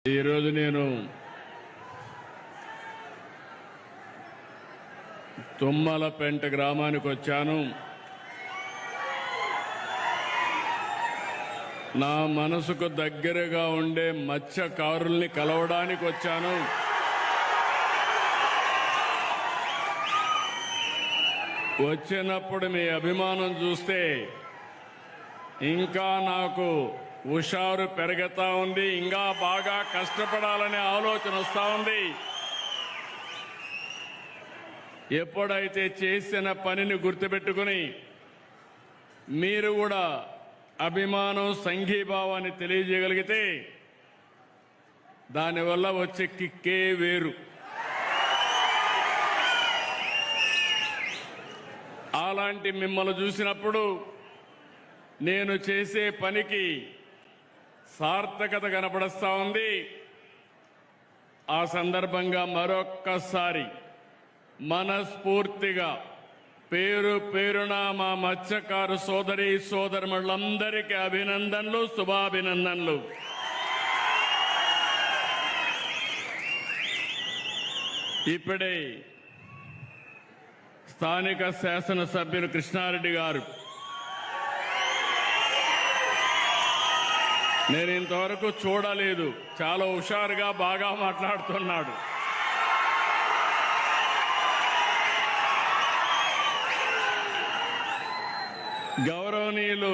ఈరోజు నేను తుమ్మలపెంట గ్రామానికి వచ్చాను. నా మనసుకు దగ్గరగా ఉండే మత్స్యకారుల్ని కలవడానికి వచ్చాను. వచ్చినప్పుడు మీ అభిమానం చూస్తే ఇంకా నాకు హుషారు పెరుగుతా ఉంది. ఇంకా బాగా కష్టపడాలనే ఆలోచన వస్తూ ఉంది. ఎప్పుడైతే చేసిన పనిని గుర్తుపెట్టుకుని మీరు కూడా అభిమానం సంఘీభావాన్ని తెలియజేయగలిగితే దానివల్ల వచ్చే కిక్కే వేరు. అలాంటి మిమ్మల్ని చూసినప్పుడు నేను చేసే పనికి సార్థకత కనపడుస్తూ ఉంది. ఆ సందర్భంగా మరొక్కసారి మనస్ఫూర్తిగా పేరు పేరున మా మత్స్యకారు సోదరి సోదరులందరికీ అభినందనలు, శుభాభినందనలు. ఇప్పుడే స్థానిక శాసనసభ్యులు కృష్ణారెడ్డి గారు నేను ఇంతవరకు చూడలేదు, చాలా హుషారుగా బాగా మాట్లాడుతున్నాడు. గౌరవనీయులు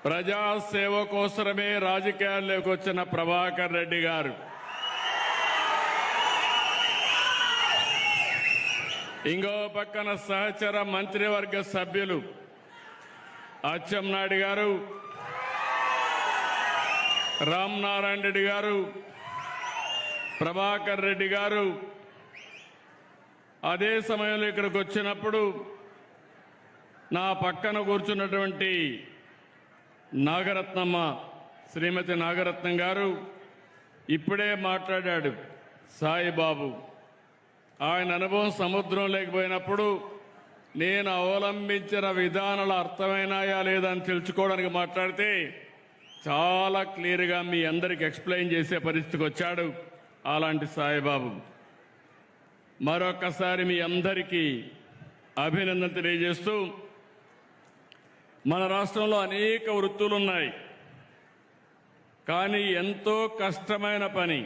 ప్రజాసేవ కోసమే రాజకీయాల్లోకి వచ్చిన ప్రభాకర్ రెడ్డి గారు, ఇంకో పక్కన సహచర మంత్రివర్గ సభ్యులు అచ్చెన్నాయుడు గారు, రామనారాయణ రెడ్డి గారు, ప్రభాకర్ రెడ్డి గారు అదే సమయంలో ఇక్కడికి వచ్చినప్పుడు నా పక్కన కూర్చున్నటువంటి నాగరత్నమ్మ, శ్రీమతి నాగరత్నం గారు ఇప్పుడే మాట్లాడాడు. సాయిబాబు ఆయన అనుభవం సముద్రం లేకపోయినప్పుడు నేను అవలంబించిన విధానాలు అర్థమైనాయా లేదా అని తెలుసుకోవడానికి మాట్లాడితే చాలా క్లియర్గా మీ అందరికి ఎక్స్ప్లెయిన్ చేసే పరిస్థితికి వచ్చాడు అలాంటి సాయిబాబు. మరొకసారి మీ అందరికీ అభినందన తెలియజేస్తూ, మన రాష్ట్రంలో అనేక వృత్తులు ఉన్నాయి, కానీ ఎంతో కష్టమైన పని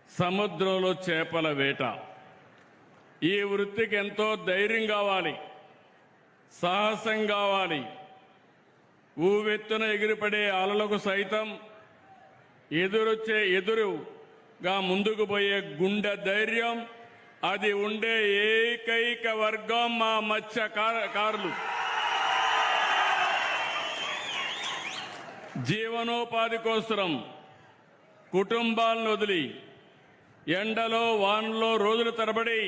సముద్రంలో చేపల వేట. ఈ వృత్తికి ఎంతో ధైర్యం కావాలి, సాహసం కావాలి. ఊవెత్తున ఎగిరిపడే అలలకు సైతం ఎదురుగా ముందుకు పోయే గుండె ధైర్యం, అది ఉండే ఏకైక వర్గం మా మత్స్యకారులు. జీవనోపాధి కోసం కుటుంబాలను వదిలి ఎండలో వానలో రోజుల తరబడి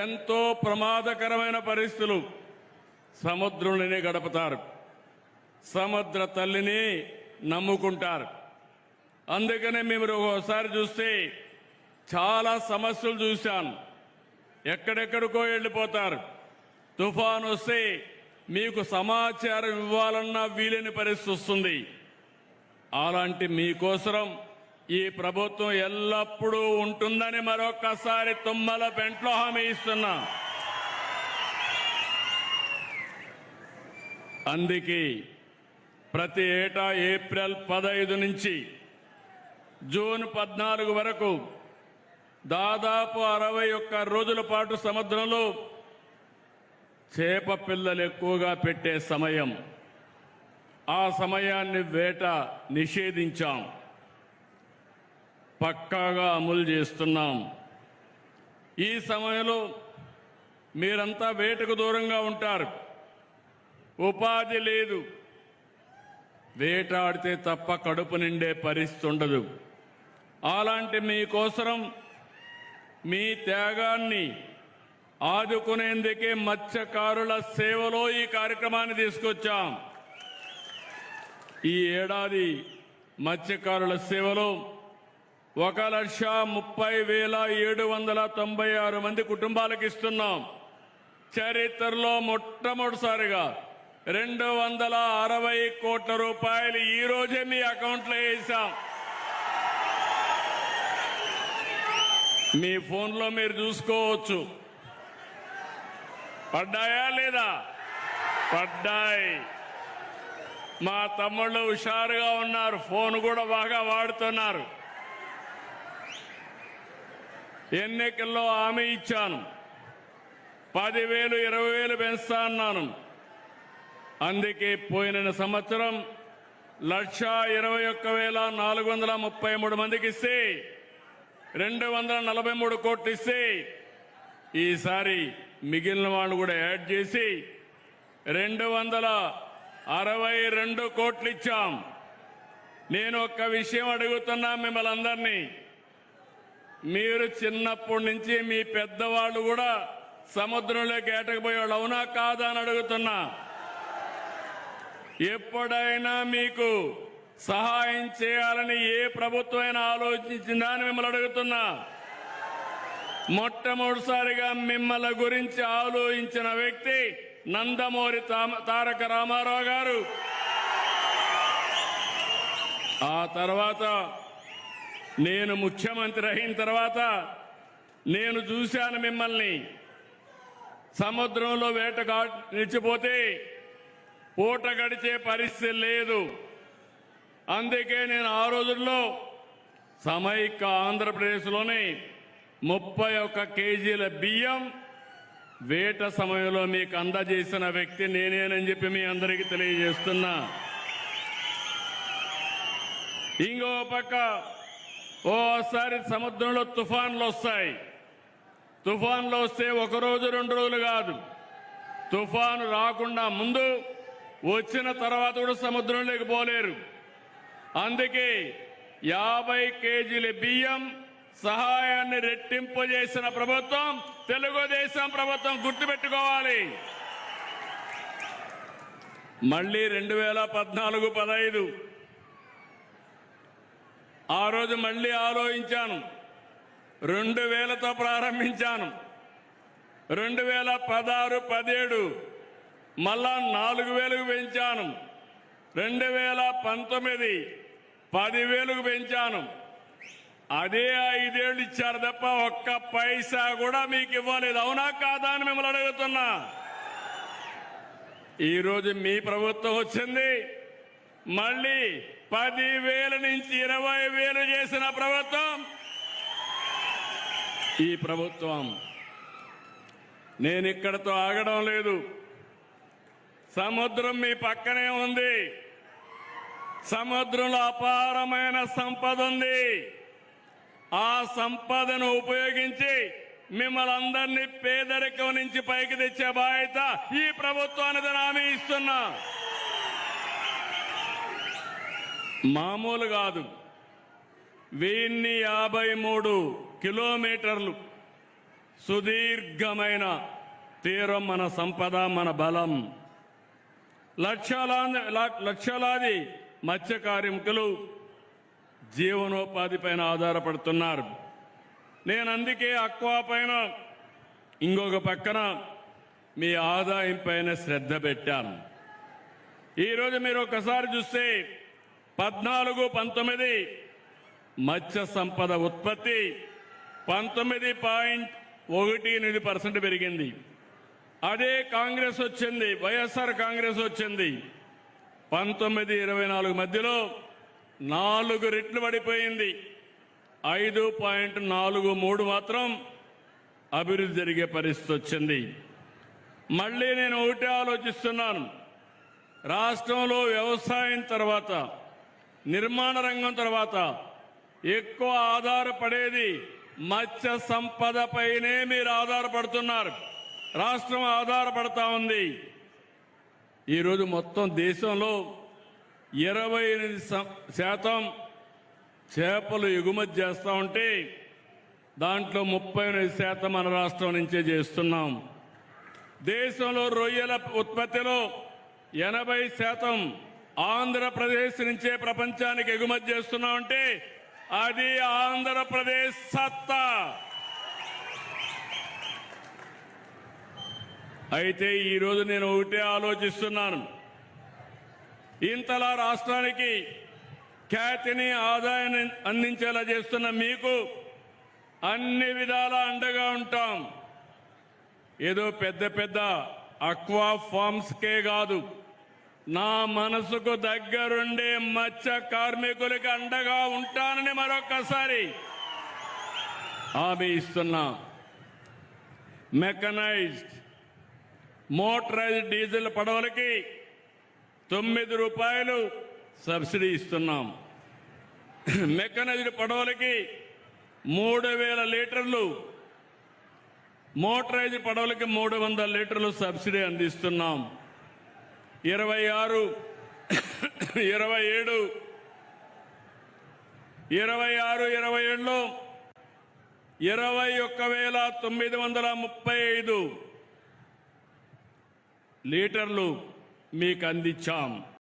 ఎంతో ప్రమాదకరమైన పరిస్థితులు సముద్రంలోనే గడుపుతారు. సముద్ర తల్లిని నమ్ముకుంటారు. అందుకనే మేము ఒకసారి చూస్తే చాలా సమస్యలు చూశాను. ఎక్కడెక్కడికో వెళ్ళిపోతారు. తుఫాను వస్తే మీకు సమాచారం ఇవ్వాలన్నా వీలేని పరిస్థితి వస్తుంది. అలాంటి మీకోసం ఈ ప్రభుత్వం ఎల్లప్పుడూ ఉంటుందని మరొక్కసారి తుమ్మలపెంటలో హామీ ఇస్తున్నా. అందుకే ప్రతి ఏటా ఏప్రిల్ 15 నుంచి జూన్ 14 వరకు దాదాపు 61 రోజుల పాటు సముద్రంలో చేప పిల్లలు ఎక్కువగా పెట్టే సమయం. ఆ సమయాన్ని వేట నిషేధించాం, పక్కాగా అమలు చేస్తున్నాం. ఈ సమయంలో మీరంతా వేటకు దూరంగా ఉంటారు, ఉపాధి లేదు, వేటాడితే తప్ప కడుపు నిండే పరిస్థితి ఉండదు. అలాంటి మీకోసం మీ త్యాగాన్ని ఆదుకునేందుకే మత్స్యకారుల సేవలో ఈ కార్యక్రమాన్ని తీసుకొచ్చాం. ఈ ఏడాది మత్స్యకారుల సేవలో 1,30,796 మంది కుటుంబాలకు ఇస్తున్నాం. చరిత్రలో మొట్టమొదటిసారిగా 260 కోట్ల రూపాయలు ఈ రోజే మీ అకౌంట్లో వేసాం. మీ ఫోన్లో మీరు చూసుకోవచ్చు. పడ్డాయా లేదా? పడ్డాయి. మా తమ్ముళ్ళు హుషారుగా ఉన్నారు, ఫోన్ కూడా బాగా వాడుతున్నారు. ఎన్నికల్లో హామీ ఇచ్చాను, 10,000 20,000 పెంచుతా అన్నాను. అందుకే పోయిన సంవత్సరం 1,21,433 మందికి ఇస్తే 243 కోట్లు ఇస్తే ఈసారి మిగిలిన వాళ్ళు కూడా యాడ్ చేసి 262 కోట్లు ఇచ్చాం. నేను ఒక్క విషయం అడుగుతున్నా మిమ్మల్ని అందరినీ, మీరు చిన్నప్పటి నుంచి మీ పెద్దవాళ్ళు కూడా సముద్రంలోకి ఏటకపోయేవాళ్ళు, అవునా కాదా అని అడుగుతున్నా. ఎప్పుడైనా మీకు సహాయం చేయాలని ఏ ప్రభుత్వమైనా ఆలోచించిందా అని మిమ్మల్ని అడుగుతున్నా. మొట్టమొదటిసారిగా మిమ్మల్ని గురించి ఆలోచించిన వ్యక్తి నందమూరి తారక రామారావు గారు. ఆ తర్వాత నేను ముఖ్యమంత్రి అయిన తర్వాత నేను చూశాను మిమ్మల్ని. సముద్రంలో వేటగా నిలిచిపోతే పూట గడిచే పరిస్థితి లేదు. అందుకే నేను ఆ రోజుల్లో సమైక్య ఆంధ్రప్రదేశ్లోని 31 కేజీల బియ్యం వేట సమయంలో మీకు అందజేసిన వ్యక్తి నేనేనని చెప్పి మీ అందరికీ తెలియజేస్తున్నా. ఇంకో పక్క ఓసారి సముద్రంలో తుఫాన్లు వస్తాయి. తుఫాన్లు వస్తే 1 రోజు 2 రోజులు కాదు, తుఫాను రాకుండా ముందు వచ్చిన తర్వాత కూడా సముద్రంలోకి పోలేరు. అందుకే 50 కేజీల బియ్యం సహాయాన్ని రెట్టింపు చేసిన ప్రభుత్వం తెలుగుదేశం ప్రభుత్వం, గుర్తుపెట్టుకోవాలి. మళ్ళీ 2014-15 ఆ రోజు మళ్ళీ ఆలోచించాను. 2000తో ప్రారంభించాను. 2016-17 మళ్ళా 4,000కు పెంచాను. 2019 10,000కు పెంచాను. అదే 5 ఏళ్ళు ఇచ్చారు తప్ప ఒక్క పైసా కూడా మీకు ఇవ్వలేదు, అవునా కాదా అని మిమ్మల్ని అడుగుతున్నా. ఈరోజు మీ ప్రభుత్వం వచ్చింది, మళ్ళీ 10,000 నుంచి 20,000 చేసిన ప్రభుత్వం ఈ ప్రభుత్వం. నేను ఇక్కడతో ఆగడం లేదు. సముద్రం మీ పక్కనే ఉంది. సముద్రంలో అపారమైన సంపద ఉంది. ఆ సంపదను ఉపయోగించి మిమ్మల్ని అందరినీ పేదరికం నుంచి పైకి తెచ్చే బాధ్యత ఈ ప్రభుత్వానికి హామీ ఇస్తున్నా. మామూలు కాదు. 1053 కిలోమీటర్లు సుదీర్ఘమైన తీరం మన సంపద, మన బలం. లక్షలాది మత్స్య కార్మికులు జీవనోపాధి పైన ఆధారపడుతున్నారు. నేను అందుకే అక్వా పైన, ఇంకొక పక్కన మీ ఆదాయం పైన శ్రద్ధ పెట్టాను. ఈరోజు మీరు ఒకసారి చూస్తే 14-19 మత్స్య సంపద ఉత్పత్తి 19.18% పెరిగింది. అదే కాంగ్రెస్ వచ్చింది, వైఎస్ఆర్ కాంగ్రెస్ వచ్చింది. 19-24 మధ్యలో 4 రెట్లు పడిపోయింది. 5.43 మాత్రం అభివృద్ధి జరిగే పరిస్థితి వచ్చింది. మళ్ళీ నేను ఒకటే ఆలోచిస్తున్నాను. రాష్ట్రంలో వ్యవసాయం తర్వాత, నిర్మాణ రంగం తర్వాత ఎక్కువ ఆధారపడేది మత్స్య సంపద పైనే మీరు ఆధారపడుతున్నారు. రాష్ట్రం ఆధారపడతా ఉంది. ఈరోజు మొత్తం దేశంలో 28% చేపలు ఎగుమతి చేస్తూ ఉంటే దాంట్లో 38% మన రాష్ట్రం నుంచే చేస్తున్నాం. దేశంలో రొయ్యల ఉత్పత్తిలో 80% ఆంధ్రప్రదేశ్ నుంచే ప్రపంచానికి ఎగుమతి చేస్తున్నామంటే అది ఆంధ్రప్రదేశ్ సత్తా. అయితే ఈరోజు నేను ఒకటే ఆలోచిస్తున్నాను. ఇంతలా రాష్ట్రానికి ఖ్యాతిని ఆదాయాన్ని అందించేలా చేస్తున్న మీకు అన్ని విధాలా అండగా ఉంటాం. ఏదో పెద్ద పెద్ద అక్వా ఫార్మ్స్కే కాదు, నా మనసుకు దగ్గరుండే మత్స్య కార్మికులకి అండగా ఉంటానని మరొక్కసారి హామీ ఇస్తున్నా. మెకనైజ్డ్ మోటరైజ్డ్ డీజిల్ పడవలకి 9 రూపాయలు సబ్సిడీ ఇస్తున్నాం. మెకనైజ్డ్ పడవలకి 3000 లీటర్లు, మోటరైజ్డ్ పడవలకి 300 లీటర్లు సబ్సిడీ అందిస్తున్నాం. 26, 27, 27లో 21,935 లీటర్లు మీకు అందించాం.